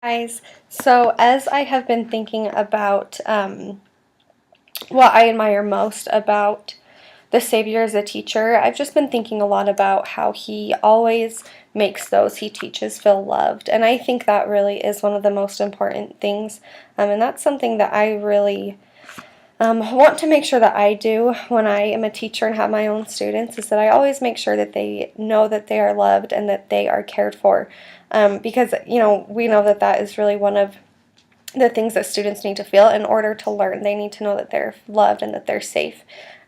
Guys, so as I have been thinking about what I admire most about the Savior as a teacher, I've just been thinking a lot about how he always makes those he teaches feel loved. And I think that really is one of the most important things. And that's something that I really want to make sure that I do when I am a teacher and have my own students, is that I always make sure that they know that they are loved and that they are cared for. Because, we know that that is really one of the things that students need to feel in order to learn. They need to know that they're loved and that they're safe.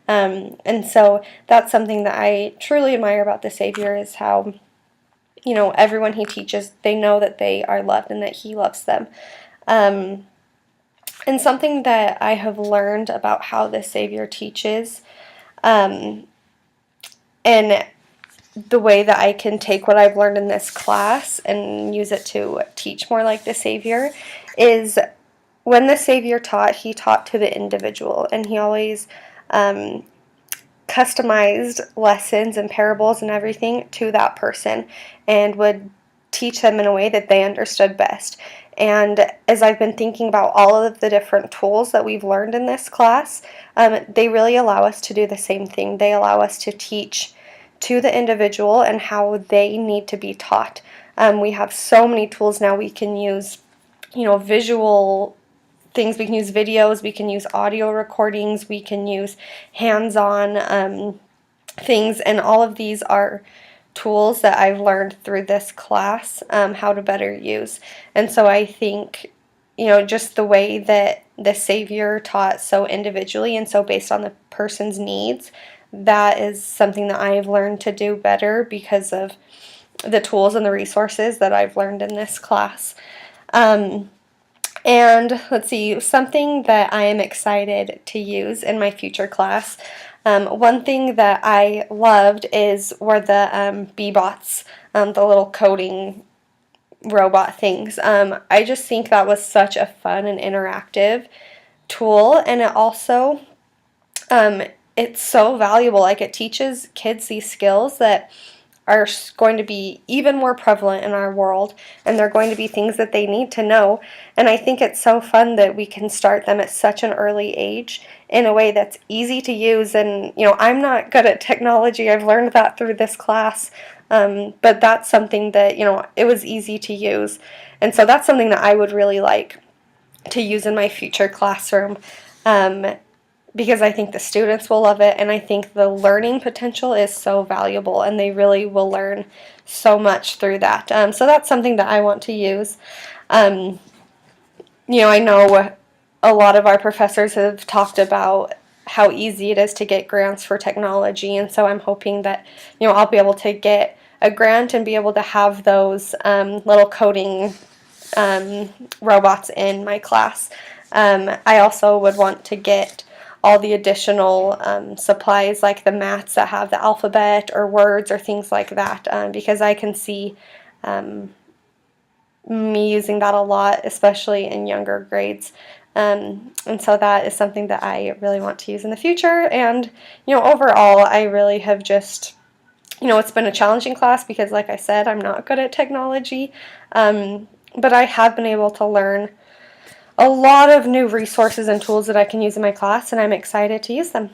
And so that's something that I truly admire about the Savior, is how, everyone he teaches, they know that they are loved and that he loves them. And something that I have learned about how the Savior teaches, and the way that I can take what I've learned in this class and use it to teach more like the Savior, is when the Savior taught, he taught to the individual, and he always customized lessons and parables and everything to that person, and would teach them in a way that they understood best. And as I've been thinking about all of the different tools that we've learned in this class, they really allow us to do the same thing. They allow us to teach to the individual and how they need to be taught. We have so many tools now. We can use, visual things. We can use videos. We can use audio recordings. We can use hands-on things, and all of these are tools that I've learned through this class, how to better use. And so I think, just the way that the Savior taught so individually and so based on the person's needs, that is something that I've learned to do better because of the tools and the resources that I've learned in this class. And let's see, something that I am excited to use in my future class. One thing that I loved were the B-bots, the little coding robot things. I just think that was such a fun and interactive tool, and it also, it's so valuable. Like, it teaches kids these skills that are going to be even more prevalent in our world, and they're going to be things that they need to know. And I think it's so fun that we can start them at such an early age in a way that's easy to use. And, I'm not good at technology. I've learned that through this class. But that's something that, it was easy to use. And so that's something that I would really like to use in my future classroom. Because I think the students will love it, and I think the learning potential is so valuable, and they really will learn so much through that. So that's something that I want to use. I know a lot of our professors have talked about how easy it is to get grants for technology, and so I'm hoping that, I'll be able to get a grant and be able to have those little coding robots in my class. I also would want to get all the additional supplies, like the mats that have the alphabet or words or things like that, because I can see me using that a lot, especially in younger grades. And so that is something that I really want to use in the future. And, overall, I really have just, it's been a challenging class because, like I said, I'm not good at technology, but I have been able to learn a lot of new resources and tools that I can use in my class, and I'm excited to use them.